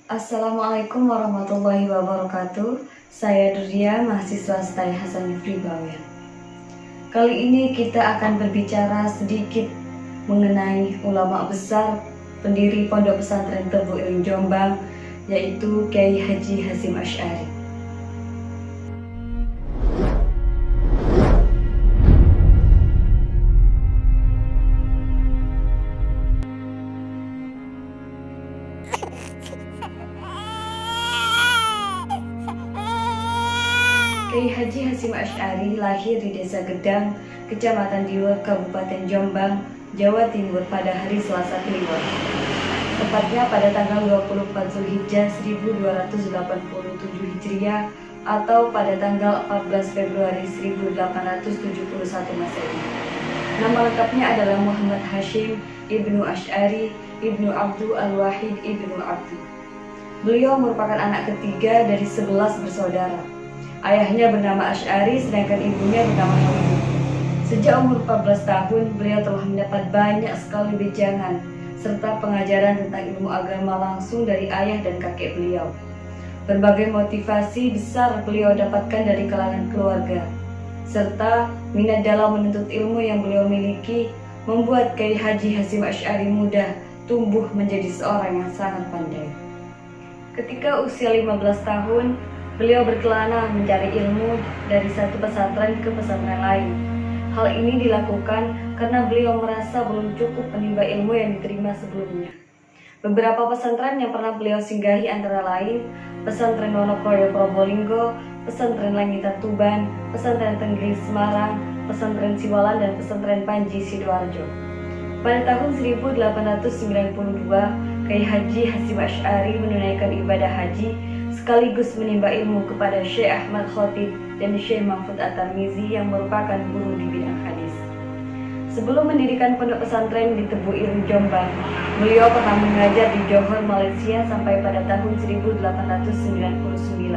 Assalamualaikum warahmatullahi wabarakatuh. Saya Duria, mahasiswa STAI Hasan Fribawen. Kali ini kita akan berbicara sedikit mengenai ulama besar pendiri Pondok Pesantren Tebu Ireng Jombang, yaitu Kiai Haji Hasyim Asy'ari. Kiai Haji Hasyim Asy'ari lahir di Desa Gedang, Kecamatan Diwek, Kabupaten Jombang, Jawa Timur pada hari Selasa Kliwon. Tepatnya pada tanggal 24 Zulhijjah 1287 Hijriah atau pada tanggal 14 Februari 1871 Masehi. Nama lengkapnya adalah Muhammad Hasyim Ibnu Asy'ari Ibnu Abdu Al-Wahid Ibnu Abdu. Beliau merupakan anak ketiga dari 11 bersaudara. Ayahnya bernama Asy'ari, sedangkan ibunya bernama Hawiyah. Sejak umur 14 tahun, beliau telah mendapat banyak sekali wejangan serta pengajaran tentang ilmu agama langsung dari ayah dan kakek beliau. Berbagai motivasi besar beliau dapatkan dari kalangan keluarga, serta minat dalam menuntut ilmu yang beliau miliki membuat Kiai Haji Hasyim Asy'ari muda tumbuh menjadi seorang yang sangat pandai. Ketika usia 15 tahun, beliau berkelana mencari ilmu dari satu pesantren ke pesantren lain. Hal ini dilakukan karena beliau merasa belum cukup menimba ilmu yang diterima sebelumnya. Beberapa pesantren yang pernah beliau singgahi antara lain Pesantren Wonokroyo Probolinggo, Pesantren Langitan Tuban, Pesantren Tenggiri Semarang, Pesantren Siwalan, dan Pesantren Panji Sidoarjo. Pada tahun 1892, Kiai Haji Hasyim Asy'ari menunaikan ibadah haji sekaligus menimba ilmu kepada Syekh Ahmad Khotib dan Syekh Mahfud At-Tirmizi yang merupakan guru di bidang hadis. Sebelum mendirikan pondok pesantren di Tebu Ireng Jombang, beliau pernah mengajar di Johor, Malaysia sampai pada tahun 1899.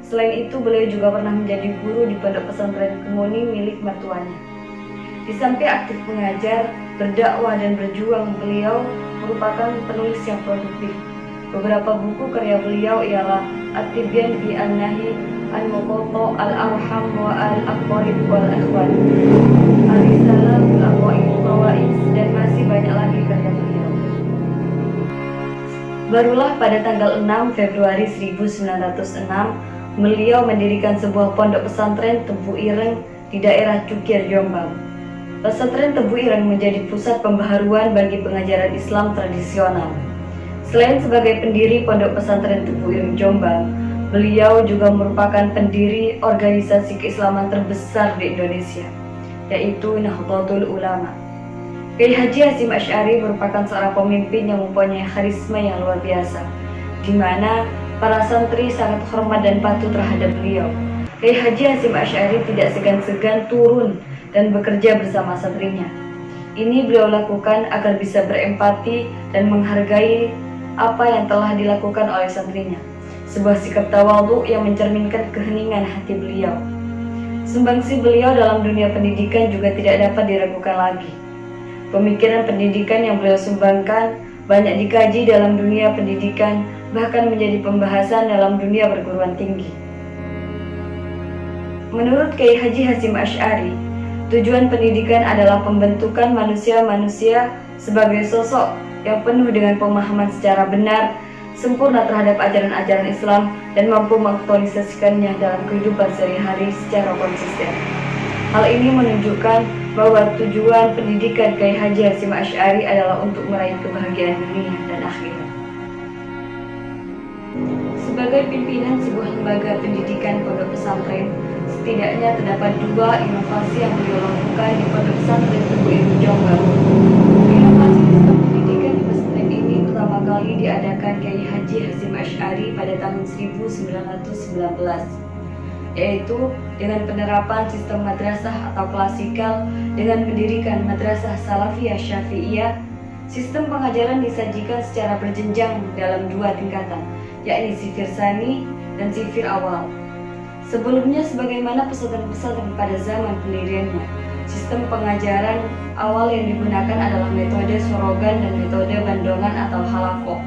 Selain itu, beliau juga pernah menjadi guru di pondok pesantren Kemuning milik mertuanya. Di samping aktif mengajar, berdakwah, dan berjuang, beliau merupakan penulis yang produktif. Beberapa buku karya beliau ialah At-Tibyan bi An-Nahi An-Muqatta Al-Arham wa Al-Aqarib wal Ikhwan, Ar-Risalah bil Aqwaid Qawaid, dan masih banyak lagi karya beliau. Barulah pada tanggal 6 Februari 1906, beliau mendirikan sebuah pondok pesantren Tebu Ireng di daerah Cukir, Jombang. Pesantren Tebu Ireng menjadi pusat pembaharuan bagi pengajaran Islam tradisional. Selain sebagai pendiri Pondok Pesantren Tebu Ireng Jombang, beliau juga merupakan pendiri organisasi keislaman terbesar di Indonesia, yaitu Nahdlatul Ulama. Kiai Haji Hasyim Asy'ari merupakan seorang pemimpin yang mempunyai karisma yang luar biasa, di mana para santri sangat hormat dan patuh terhadap beliau. Kiai Haji Hasyim Asy'ari tidak segan-segan turun dan bekerja bersama santrinya. Ini beliau lakukan agar bisa berempati dan menghargai apa yang telah dilakukan oleh santrinya, sebuah sikap tawadhu yang mencerminkan keheningan hati beliau. Sumbangsi beliau dalam dunia pendidikan juga tidak dapat diragukan lagi. Pemikiran pendidikan yang beliau sumbangkan banyak dikaji dalam dunia pendidikan, bahkan menjadi pembahasan dalam dunia perguruan tinggi. Menurut Kiai Haji Hasyim Asy'ari, tujuan pendidikan adalah pembentukan manusia-manusia sebagai sosok yang penuh dengan pemahaman secara benar, sempurna terhadap ajaran-ajaran Islam, dan mampu mengaktualisasikannya dalam kehidupan sehari-hari secara konsisten. Hal ini menunjukkan bahwa tujuan pendidikan Kiai Haji Hasyim Asy'ari adalah untuk meraih kebahagiaan dunia dan akhirat. Sebagai pimpinan sebuah lembaga pendidikan pondok pesantren, setidaknya terdapat dua inovasi yang beliau lakukan di Pondok Pesantren Tebu Ireng Jombang. Inovasi sistem pendidikan di pesantren ini pertama kali diadakan Kiai Haji Hasyim Asy'ari pada tahun 1919, yaitu dengan penerapan sistem madrasah atau klasikal dengan mendirikan Madrasah Salafiyah Syafi'iyah. Sistem pengajaran disajikan secara berjenjang dalam dua tingkatan, yakni sifir tsani dan sifir awal. Sebelumnya, sebagaimana pesantren-pesantren pada zaman pendiriannya, sistem pengajaran awal yang digunakan adalah metode sorogan dan metode bandongan atau halaqah.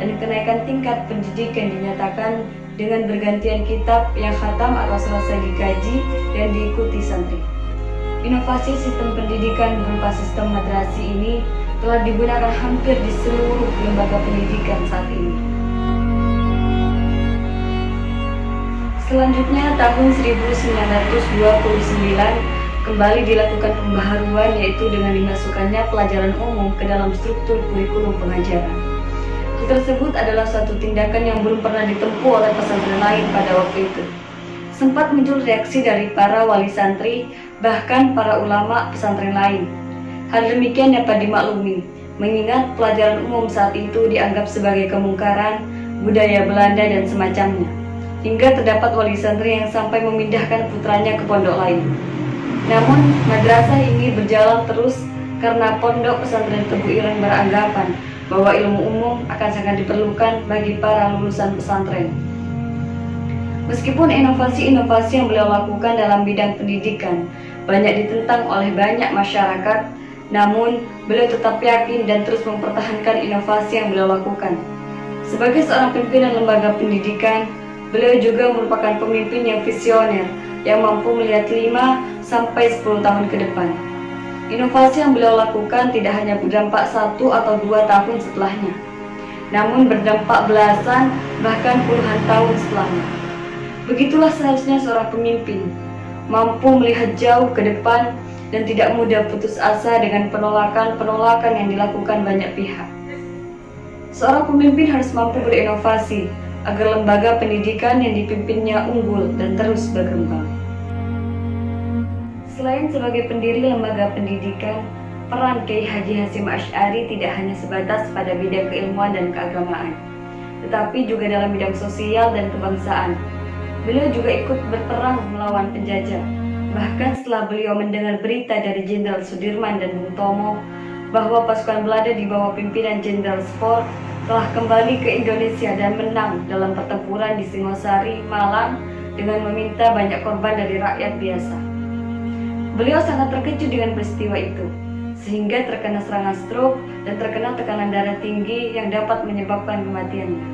dan kenaikan tingkat pendidikan dinyatakan dengan bergantian kitab yang khatam atau selesai dikaji dan diikuti santri. Inovasi sistem pendidikan berupa sistem madrasah ini telah digunakan hampir di seluruh lembaga pendidikan saat ini. Selanjutnya, tahun 1929 kembali dilakukan pembaharuan, yaitu dengan dimasukkannya pelajaran umum ke dalam struktur kurikulum pengajaran. Hal tersebut adalah suatu tindakan yang belum pernah ditempuh oleh pesantren lain pada waktu itu. Sempat muncul reaksi dari para wali santri, bahkan para ulama pesantren lain. Hal demikian dapat dimaklumi, mengingat pelajaran umum saat itu dianggap sebagai kemungkaran, budaya Belanda dan semacamnya. Hingga terdapat wali santri yang sampai memindahkan putranya ke pondok lain. Namun, madrasah ini berjalan terus karena pondok pesantren Tebu Ireng beranggapan bahwa ilmu umum akan sangat diperlukan bagi para lulusan pesantren. Meskipun inovasi-inovasi yang beliau lakukan dalam bidang pendidikan banyak ditentang oleh banyak masyarakat, namun beliau tetap yakin dan terus mempertahankan inovasi yang beliau lakukan. Sebagai seorang pimpinan lembaga pendidikan, beliau juga merupakan pemimpin yang visioner yang mampu melihat 5-10 tahun ke depan. Inovasi yang beliau lakukan tidak hanya berdampak 1 atau 2 tahun setelahnya, namun berdampak belasan bahkan puluhan tahun setelahnya. Begitulah seharusnya seorang pemimpin, mampu melihat jauh ke depan dan tidak mudah putus asa dengan penolakan-penolakan yang dilakukan banyak pihak. Seorang pemimpin harus mampu berinovasi agar lembaga pendidikan yang dipimpinnya unggul dan terus berkembang. Selain sebagai pendiri lembaga pendidikan, peran Kiai Haji Hasyim Asy'ari tidak hanya sebatas pada bidang keilmuan dan keagamaan, tetapi juga dalam bidang sosial dan kebangsaan. Beliau juga ikut berperang melawan penjajah. Bahkan setelah beliau mendengar berita dari Jenderal Sudirman dan Bung Tomo bahwa pasukan Belanda di bawah pimpinan Jenderal Spoor telah kembali ke Indonesia dan menang dalam pertempuran di Singosari, Malang dengan meminta banyak korban dari rakyat biasa. Beliau sangat terkejut dengan peristiwa itu, sehingga terkena serangan stroke dan terkena tekanan darah tinggi yang dapat menyebabkan kematiannya.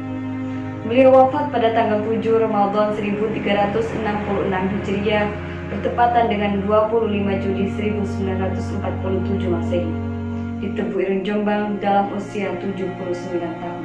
Beliau wafat pada tanggal 7 Ramadan 1366 Hijriah, bertepatan dengan 25 Juli 1947 Masehi, di Tebu Ireng, Jombang dalam usia 79 tahun.